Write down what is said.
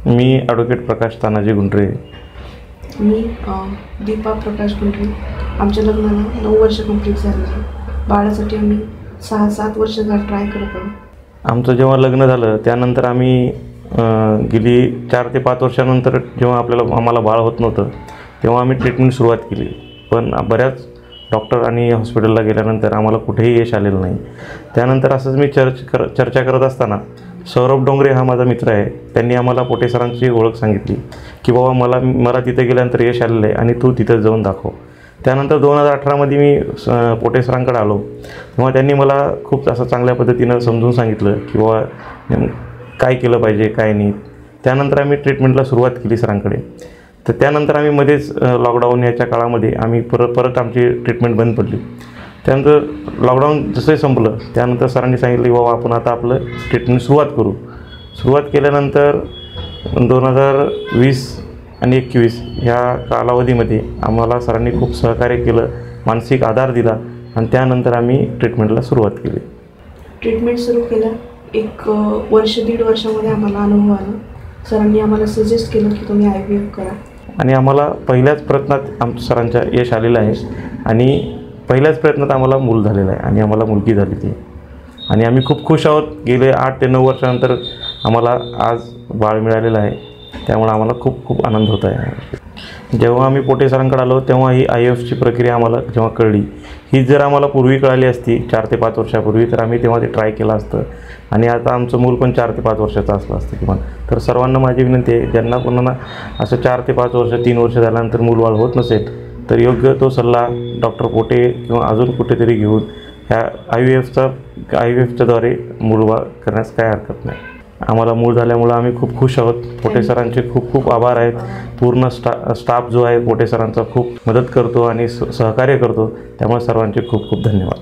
मी advocate प्रकाश तानाजी गुंडरे. मी दीपा प्रकाश गुंडरे. आमच्या लग्नाला 9 वर्ष कंप्लीट झालेली. बाळासाठी आम्ही 6-7 वर्ष ट्राय करत आहोत. आमचं जेव्हा लग्न झालं त्यानंतर आम्ही गेली 4 ते 5 वर्षानंतर जेव्हा आम्हाला बाळ होत नव्हतं तेव्हा आम्ही ट्रीटमेंट सुरुवात केली. पण बऱ्याच डॉक्टर आणि हॉस्पिटलला गेल्यानंतर आम्हाला कुठेही यश आलेलं नाही. त्यानंतर असंच मी चर्चा करत असताना सौरभ डोंगरे हा माझा मित्र आहे, त्यांनी आम्हाला पोटे सरांची ओळख सांगितली की बाबा मला तिथे गेल्यानंतर यश आलेलं आहे आणि तू तिथं जाऊन दाखव. त्यानंतर 2018मध्ये मी पोटे सरांकडे आलो तेव्हा त्यांनी मला खूप असं चांगल्या पद्धतीनं समजून सांगितलं की बाबा काय केलं पाहिजे काय नाही. त्यानंतर आम्ही ट्रीटमेंटला सुरुवात केली सरांकडे. तर त्यानंतर आम्ही मध्येच लॉकडाऊन याच्या काळामध्ये आम्ही परत आमची ट्रीटमेंट बंद पडली. त्यानंतर लॉकडाऊन जसं संपलं त्यानंतर सरांनी सांगितलं की बाबा आपण आता आपलं ट्रीटमेंट सुरुवात केल्यानंतर 2020 आणि 21 ह्या कालावधीमध्ये आम्हाला सरांनी खूप सहकार्य केलं, मानसिक आधार दिला आणि त्यानंतर आम्ही ट्रीटमेंटला सुरुवात केली. ट्रीटमेंट सुरू केलं 1 वर्ष 1.5 वर्षामध्ये आम्हाला अनुभव आला. सरांनी आम्हाला सजेस्ट केलं की तुम्ही IVF करा आणि आम्हाला पहिल्याच प्रयत्नात आमच्या सरांच्या यश आलेलं आहे आणि पहिल्याच प्रयत्नात आम्हाला मूल झालेलं आहे आणि आम्हाला मुलगी झाली ती आणि आम्ही खूप खुश आहोत. गेले 8 ते 9 वर्षानंतर आम्हाला आज बाळ मिळालेलं आहे, त्यामुळे आम्हाला खूप आनंद होत आहे. जेव्हा आम्ही पोटे सरांकडे आलो तेव्हा ही IVFची प्रक्रिया आम्हाला जेव्हा कळली, ही जर आम्हाला पूर्वी कळाली असती 4 ते 5 वर्षापूर्वी तर आम्ही तेव्हा ते ट्राय केलं असतं आणि आता आमचं मूल पण 4 ते 5 वर्षाचं असलं असतं किमान. तर सर्वांना माझी विनंती आहे, ज्यांना पुन्हा असं 4 ते 5 वर्ष 3 वर्ष झाल्यानंतर मूलबाळ होत नसेल तर योग्य तो सल्ला डॉक्टर पोटे किंवा अजून कुठेतरी घेऊन ह्या IVFच्याद्वारे मूलबाळ करण्यास काय हरकत नाही. आम्हाला मूल झाल्यामुळं आम्ही खूप खुश आहोत. पोटे सरांचे खूप आभार आहेत. पूर्ण स्टाफ जो आहे पोटे सरांचा खूप मदत करतो आणि सहकार्य करतो, त्यामुळे सर्वांचे खूप धन्यवाद.